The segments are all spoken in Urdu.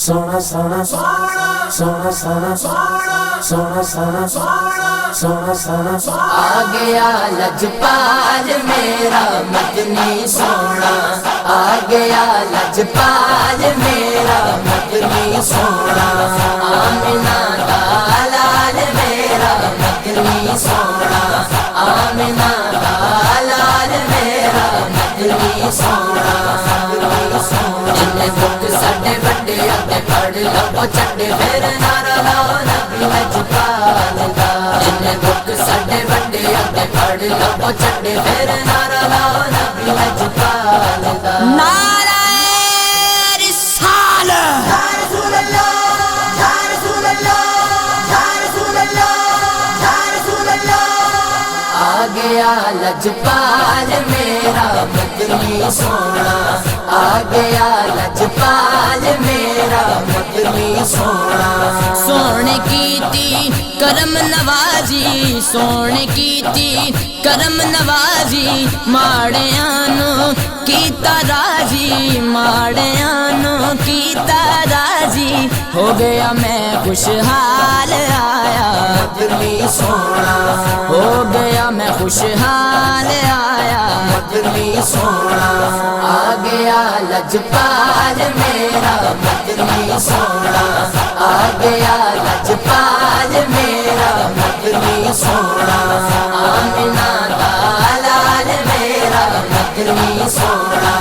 سونا سونا سونا سونا سونا سونا سونا سونا آ گیا لجپال میرا مدنی سونا، آ گیا لجپال میرا مدنی سونا، آمنہ دا لال میرا مدنی سونا، آمنہ دا لال میرا مدنی سونا، جنہیں بک ساڈے بڑے اتے پڑھ لو چڈے پھر نعرہ لاؤ نبی لجپال دا، جنہیں بک ساڈے بڑے اتے پڑھ لو چڈے پھر نعرہ لاؤ نبی لجپال دا، نعرہ رسالت یا رسول اللہ یا رسول اللہ یا رسول اللہ یا رسول اللہ، آ گیا لجپال میرا مدنی سونا، آ گیا لجپال میرا مدنی سونا، سونے کیتی کرم نوازی، سونے کیتی کرم نوازی، ماڑیاں نو کیتا راضی، ماڑیاں نو کیتا راضی، ہو گیا میں خوشحال آیا مدنی سونا، ہو گیا میں خوشحال آیا مدنی سونا، آ گیا لجپال میرا مدنی سونا، آ گیا لجپال میرا مدنی سونا، آمنہ دا لال میرا مدنی سونا،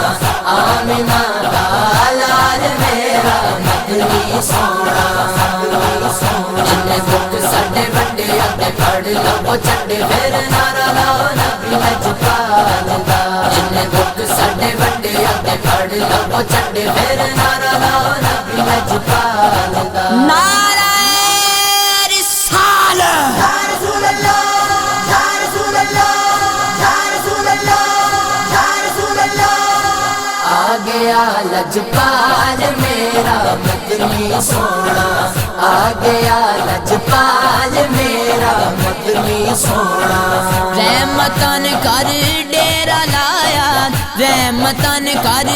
آمنہ دا لال میرا مدنی سونا، جنہیں بک ساڈے بڑے اتے پڑھ لو چڈے پھر نعرہ لاؤ نبی لجپال دا، جنہیں بک ساڈے بڑے اتے پڑھ لو چڈے پھر نعرہ لاؤ نبی لجپال دا، نعرہ رسالت یا رسول اللہ یا رسول اللہ یا رسول اللہ یا رسول اللہ، آ گیا لجپال میرا مدنی سونا، آ گیا لجپال میرا مدنی سونا، رحمتاں کر ڈیرا لایا، رحمتاں کر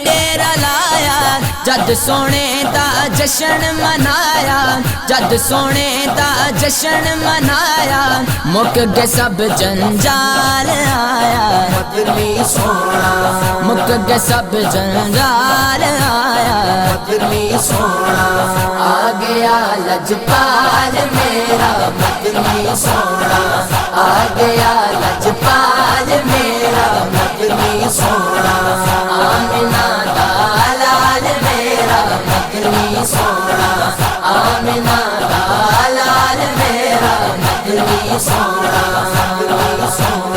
ڈیرا لایا، جد سونے دا جشن منایا، جد سونے دا جشن منایا، مک گئے سب جنجال آیا مدنی سونا، مک گئے سب جنجال آیا مدنی سونا، آ گیا لجپال میرا مدنی سونا، آ گیا لجپال میرا مدنی سونا، آمنہ دا لال میرا مدنی سونا، آمنہ دا لال میرا مدنی سونا،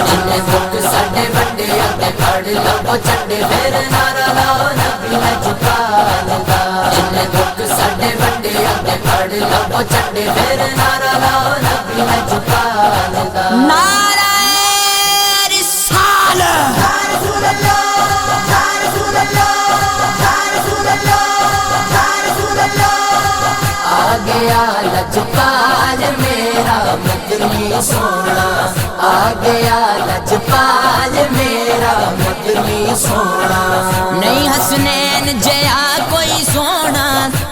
جنہیں بک ساڈے بڑے اتے پڑھ لو چڈے پھر نعرہ لاؤ نبی لجپال دا، جنہیں بک ساڈے بڑے اتے پڑھ لو چڈے پھر نعرہ لاؤ نبی لجپال دا، نعرہ رسالت یا رسول اللہ یا رسول اللہ یا رسول اللہ یا رسول اللہ، آ گیا لجپال میرا مدنی سونا، آ گیا لجپال میرا مدنی سونا، نہیں حسنین جیا کوئی سونا،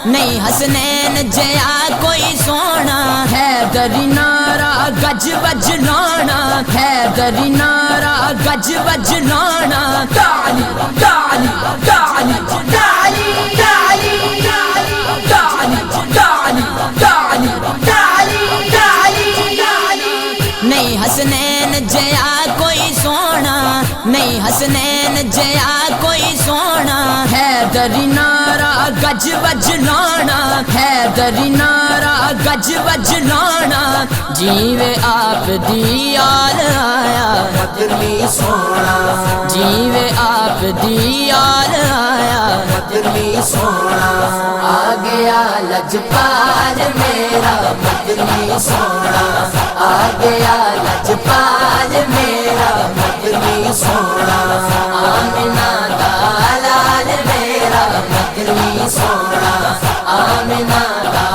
نہیں حسنین جیا کوئی سونا، حیدری نعرہ گج بج لانا، حیدری نعرہ گج بج لانا، تعلی تعلی تعلی تعلی تعلی تعلی تعلی تعلی تعلی تعلی، نہیں حسنین جیا کوئی سونا، نہیں حسنین جیا کوئی سونا، حیدری نعرہ گج بج لانا، حیدری نعرہ گج بج لانا، جیوے آپ دی آل آیا مدنی سونا، جیوے آپ دی آل آیا مدنی سونا، آ گیا لجپال میرا مدنی سونا، آ گیا لجپال میرا مدنی سونا، آمنہ دا لال میرا مدنی سونا، آمنہ دا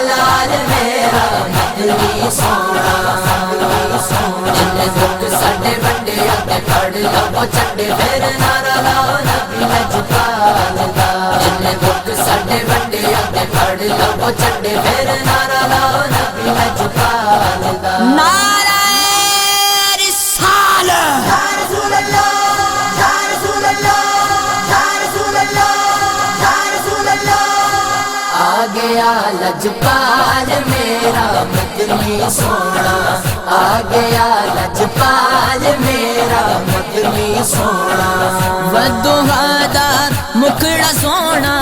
لال میرا مدنی سونا، جنہیں بک ساڈے بڑے اتے پڑھ لو چڈے پھر نعرہ لاؤ نبی لجپال دا، جنہیں بک ساڈے بڑے اتے چھڈے پھر نعرہ لاؤ نبی لجپال دا نعرہ رسالت یا رسول اللہ یا رسول اللہ یا رسول اللہ یا رسول اللہ آ گیا لجپال میرا مدنی سونا آ گیا لجپال میرا مدنی سونا ودوہادار مکھڑا سونا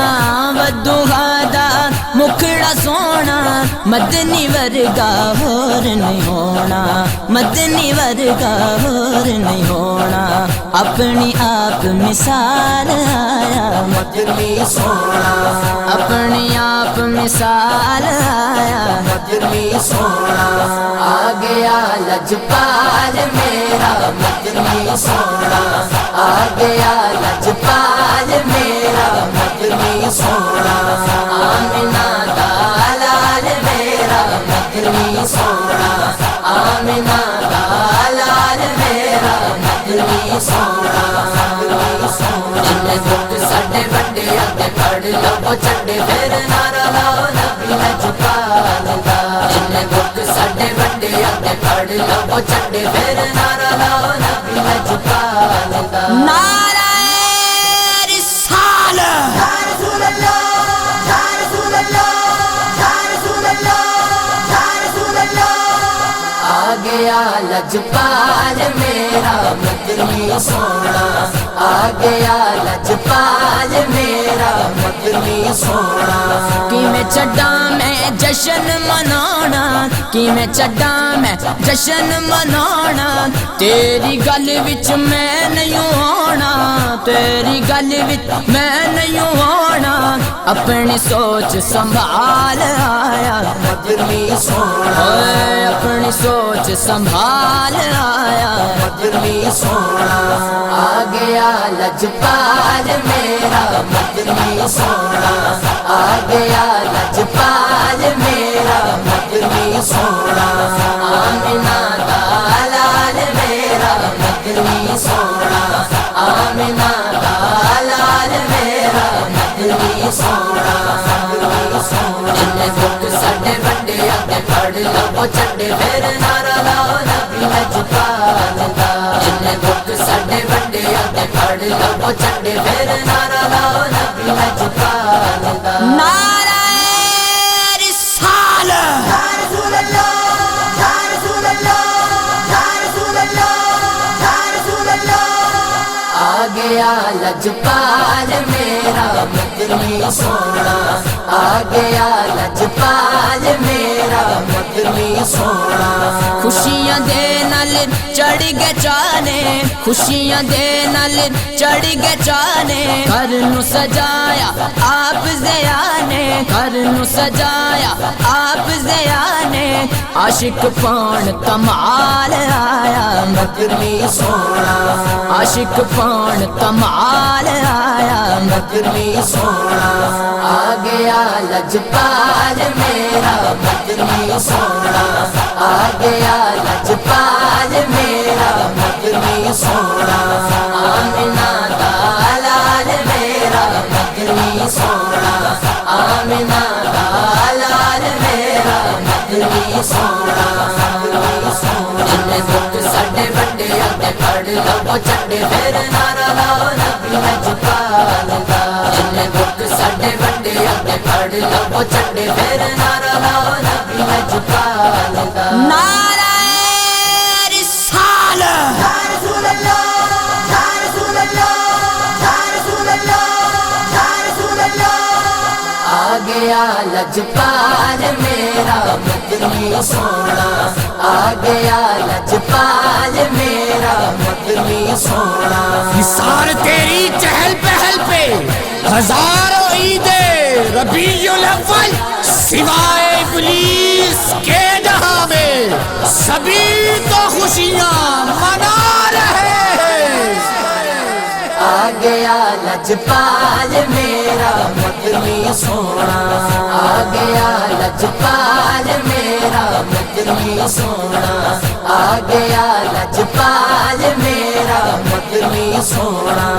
ودوہادار مکھڑا سونا مدنی ورگا ہور نہیں ہونا مدنی ورگا ہور نہیں ہونا اپنی آپ مثال آیا مدنی سونا اپنی آپ مثال آیا مدنی سونا آ گیا لجپال میرا مدنی سونا آ گیا لجپال میرا مدنی سونا آمنہ دا لال میرا مدنی سونا آمنہ دا لال میرا مدنی سونا جن دکھ ساڈے وڈے اگے پڑھ لو چھڈے پھر نعرہ لاؤ نبی لجپال دا جن دکھ ساڈے وڈے اگے پڑھ لو چھڈے پھر نعرہ لاؤ نبی لجپال دا نعرہ رسالت یا رسول اللہ یا رسول اللہ یا رسول اللہ یا رسول اللہ آ گیا لجپال میرا مدنی سونا آ گیا لجپال میرا مدنی سونا کہ میں چڈا میں جشن منانا کہ میں چڈا میں جشن منانا تیری گل وچ میں نہیں آنا تیری گل وچ میں نہیں آنا اپنی سوچ سنبھال آیا مدنی سونا اوے اپنی سوچ سنبھال آیا مدنی سونا آ گیا لجپال میرا مدنی سونا آ گیا لجپال میرا مدنی سونا آمنہ دا لال میرا مدنی سونا آمنہ دا لال میرا مدنی سونا جن دکھ ساڈے وڈے اگے پڑھ لو چھڈے پھر نعرہ لاؤ نبی لجپال دا جن دکھ ساڈے وڈے اگے پڑھ لو چھڈے پھر نعرہ لاؤ نبی لجپال دا نعرہ رسالت یا رسول اللہ یا رسول اللہ یا رسول اللہ یا رسول اللہ آ گیا لجپال میرا مدنی سونا آ گیا لجپال میرا مدنی سونا خوشیاں دے نال چڑھ گئے چانے خوشیاں دے نال چڑھ گئے چانے گھر نو سجایا آپ زیا نے گھر نو سجایا آپ زیا نے عاشق پان کمال آیا مدنی سونا عاشق پان کمال آیا مدنی سونا آ گیا لجپال میرا مدنی سونا آ گیا لجپال میرا مدنی سونا آمنہ دا لال میرا مدنی سونا آمنہ دا لال میرا مدنی سونا جن دکھ ساڈے وڈے اگے پڑھ لو چھڈے پھر نعرہ لاؤ نبی لجپال دا جن دکھ ساڈے وڈے اگے پڑھ لو چھڈے پھر نعرہ لاؤ نبی لجپال دا نعرہ رسالت یا رسول اللہ یا رسول اللہ یا رسول اللہ یا رسول اللہ آ گیا لجپال میرا مدنی سونا آ گیا لجپال میرا مدنی سونا نثار تیری چہل پہل پہ ہزاروں عید ربیع الاول سوائے ابلیس کے جہاں میں سبھی تو خوشیاں منا رہے ہیں آ گیا لجپال میرا مدنی سونا آ گیا لجپال میرا مدنی سونا آ گیا لجپال میرا مدنی سونا